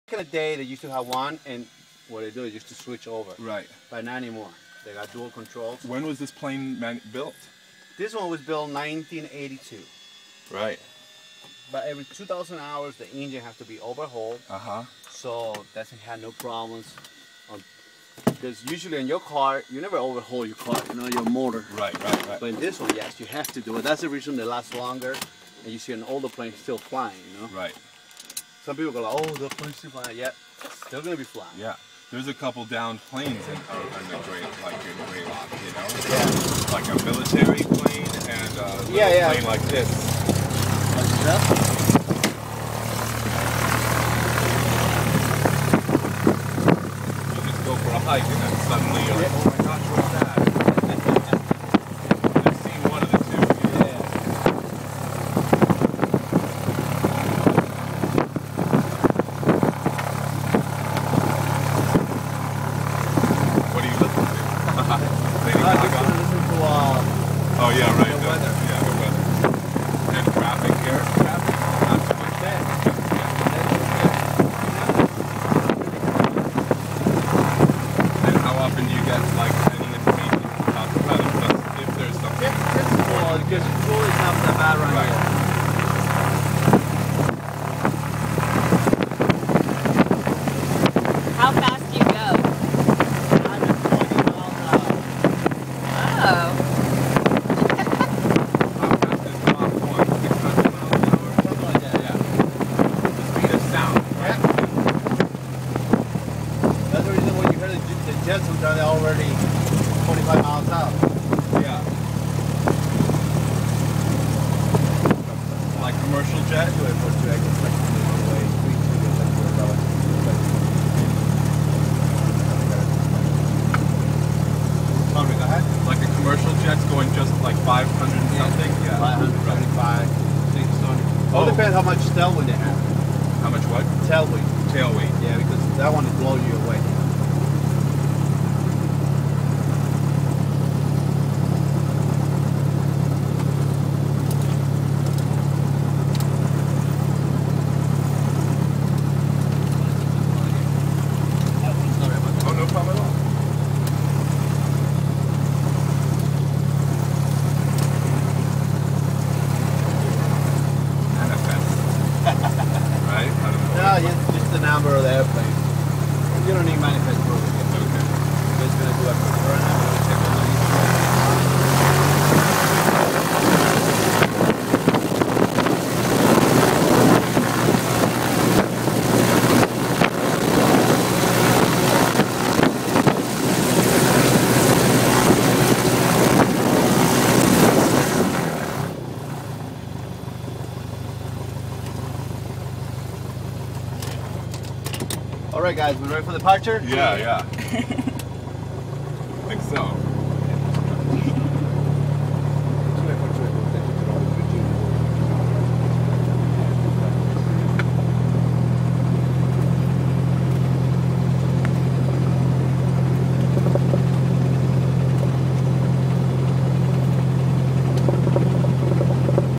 Back in the day, they used to have one, and what they do is just to switch over. Right. But not anymore. They got dual controls. When was this plane built? This one was built in 1982. Right. But every 2,000 hours, the engine has to be overhauled. So doesn't have no problems. Because usually in your car, you never overhaul your car, you know, your motor. Right. But in this one, yes, you have to do it. That's the reason they last longer. And you see an older plane still flying, you know? Right. Some people go like, oh, the plane's still flying. Yeah, still gonna be flying. Yeah. There's a couple downed planes in the Greylock, you know? Yeah. Like a military plane and a plane like this. Like that? You just go for a hike and then suddenly you're like, oh my gosh, what's that? I've seen one of the two. Yeah. What are you listening to? Lady Gaga? Listen to, oh yeah, right. the weather. Yeah, the weather. And traffic here. Traffic. Not so much. And how often do you get like any information about the weather? Just if there's something. It's cool because it's really not that bad right now. How fast do you go? 120 miles an hour. Oh. How fast is Mach 1? 600 miles an hour? Something like that. Yeah. The speed of sound. Yeah. That's the reason when you heard the jets were they're already 25 miles out. Yeah. Like commercial jet? Like a commercial jet's going just like 500 and something? Yeah. 575, 600. All depends how much tailwind they have. How much what? Tailwind. Tail weight. Yeah, because that one is blowing you away. Oh, no problem at all. Right? No, just the number of the airplane. You don't need manifest proof. Okay. It's going to do a quick run. I'm going to check on the All right, guys, we ready for departure? Yeah. I think so.